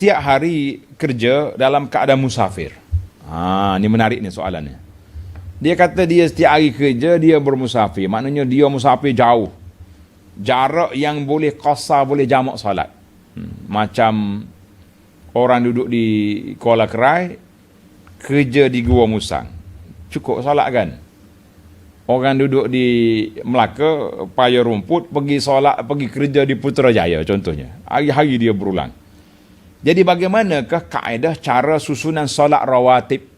tiap hari kerja dalam keadaan musafir. Ni menarik ni soalannya. Dia kata dia setiap hari kerja dia bermusafir. Maknanya dia musafir jauh. Jarak yang boleh qasar, boleh jamak solat. Macam orang duduk di Kuala Kerai, kerja di Gua Musang. Cukup solat kan? Orang duduk di Melaka, Paya Rumput, pergi solat, pergi kerja di Putrajaya contohnya. Hari-hari dia berulang. Jadi bagaimanakah kaedah cara susunan solat rawatib?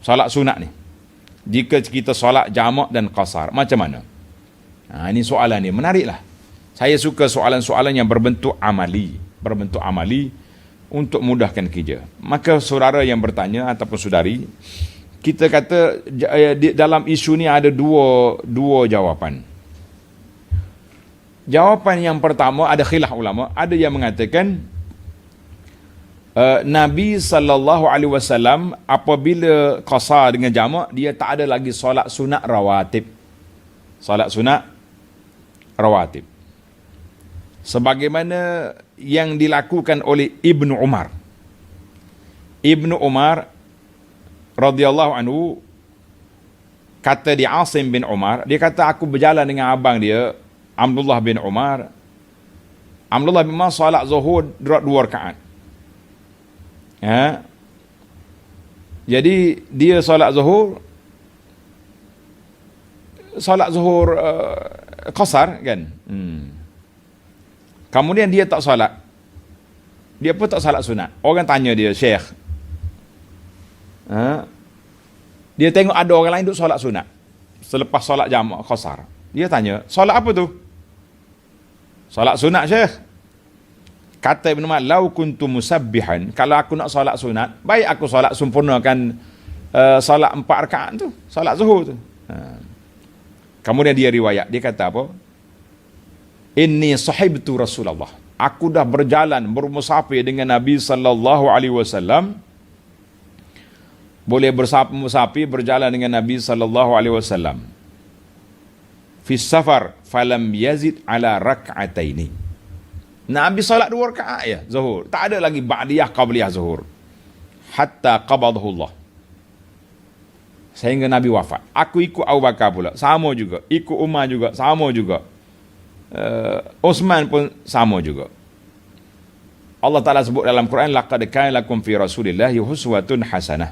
Solat sunat ni. Jika kita solat jamak dan qasar, macam mana? Ini soalan ni, menariklah. Saya suka soalan-soalan yang berbentuk amali. Berbentuk amali untuk mudahkan kerja. Maka saudara yang bertanya ataupun saudari, kita kata dalam isu ni ada dua jawapan. Jawapan yang pertama, ada khilaf ulama, ada yang mengatakan Nabi SAW apabila qasar dengan jamak, dia tak ada lagi solat sunat rawatib. Solat sunat rawatib. Sebagaimana yang dilakukan oleh Ibnu Umar. Ibnu Umar radhiyallahu anhu kata di Asim bin Umar, dia kata aku berjalan dengan abang dia Abdullah bin Umar. Abdullah bin Umar solat zuhur 2 rakaat. Jadi dia solat zuhur qasar kan. Kemudian dia tak solat. Dia pun tak solat sunat. Orang tanya dia, Syekh, dia tengok ada orang lain duk solat sunat selepas solat jamak qasar. Dia tanya, solat apa tu? Solat sunat, Syekh. Kata Ibn Umar, lau kuntu musabbihan, kalau aku nak solat sunat, baik aku solat sempurnakan solat 4 rakaat tu, solat zuhur tu. Kemudian dia riwayat, dia kata apa? Inni sahibtu Rasulullah. Aku dah berjalan bermusafir dengan Nabi sallallahu alaihi wasallam. Boleh musafir berjalan dengan Nabi sallallahu alaihi wasallam. Fi safar falam yazid ala rak'ataini. Nabi solat 2 rakaat ya zuhur. Tak ada lagi ba'diyah qabliyah zuhur. Hatta qabadahu Allah. Sehingga Nabi wafat. Aku ikut Abu Bakar pula, sama juga. Ikut Umar juga, sama juga. Uthman pun sama juga. Allah Ta'ala sebut dalam Quran, laqad kana lakum fi Rasulillahi uswatun hasanah.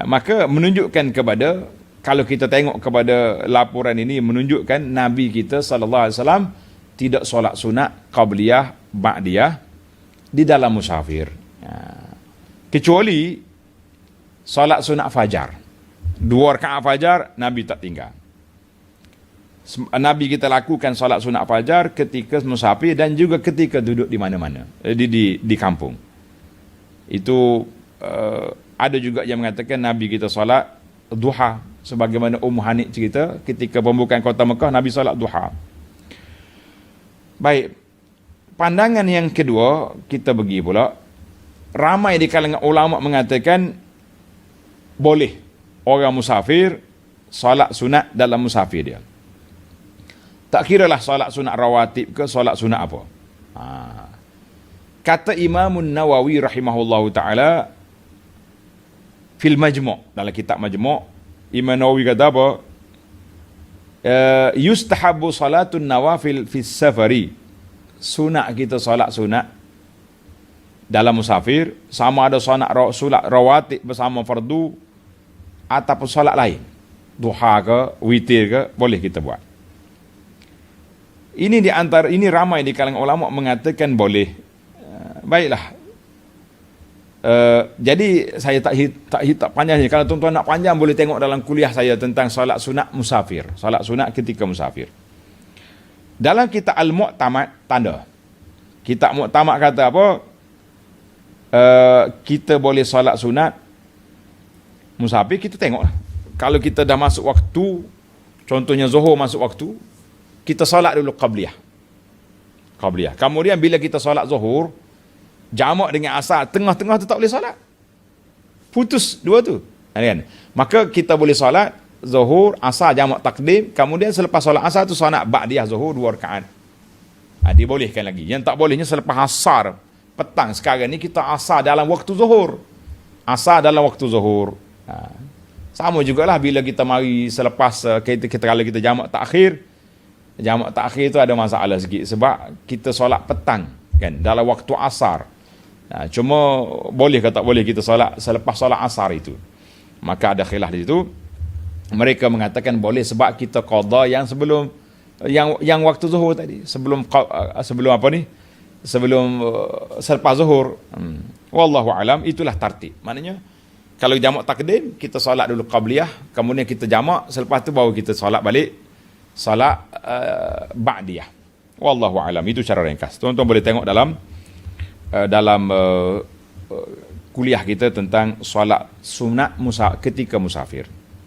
Maka menunjukkan kepada, kalau kita tengok kepada laporan ini, menunjukkan Nabi kita sallallahu alaihi wasallam tidak solat sunat qabliyah ba'diyah di dalam musafir. Kecuali solat sunat fajar. 2 rakaat fajar Nabi tak tinggal. Nabi kita lakukan solat sunat fajar ketika musafir dan juga ketika duduk di mana-mana, di kampung. Itu ada juga yang mengatakan Nabi kita solat duha, sebagaimana Hanif cerita ketika pembukaan kota Mekah Nabi solat duha. Baik, pandangan yang kedua kita pergi pula, ramai di kalangan ulama mengatakan boleh orang musafir solat sunat dalam musafir dia. Tak kiralah solat sunat rawatib ke solat sunat apa. Kata Imam Nawawi rahimahullahu ta'ala fil Majmu', dalam kitab Majmu', Imam Nawawi kata apa? Yustahabu salatun nawafil fis safari. Sunat kita solat sunat dalam musafir, sama ada solat rawatib bersama fardu ataupun solat lain, duha ke witir ke, boleh kita buat. Ini di antara ini ramai di kalangan ulama mengatakan boleh. Baiklah. Jadi saya tak panjangnya. Kalau tuan-tuan nak panjang boleh tengok dalam kuliah saya tentang solat sunat musafir, solat sunat ketika musafir. Dalam kitab Al-Mu'tamad tanda. Kitab Mu'tamad kata apa? Kita boleh solat sunat musafir, kita tengoklah. Kalau kita dah masuk waktu, contohnya zuhur masuk waktu, kita solat dulu qabliyah. Kemudian bila kita solat zuhur, jamak dengan asar, tengah-tengah tu tak boleh solat. Putus dua tu. Kan? Maka kita boleh solat zuhur, asar, jamak takdim, kemudian selepas solat asar tu solat ba'diyah zuhur 2 rakaat. Dibolehkan lagi. Yang tak bolehnya selepas asar petang. Sekarang ni kita asar dalam waktu zuhur. Asar dalam waktu zuhur. Sama jugalah bila kita mari selepas kita kalau kita jamak takhir. Jamak takhir tu ada masalah sikit sebab kita solat petang kan dalam waktu asar. Cuma boleh ke tak boleh kita solat selepas solat asar itu. Maka ada khilaf di situ. Mereka mengatakan boleh sebab kita qada yang sebelum yang waktu zuhur tadi, sebelum apa ni? Sebelum selepas zuhur. Wallahu alam, itulah tartib. Maknanya kalau jamak takdim kita solat dulu qabliyah, kemudian kita jamak, selepas tu baru kita solat balik solat ba'diyah. Wallahu alam, itu cara ringkas. Tuan-tuan boleh tengok dalam kuliah kita tentang solat sunat ketika musafir.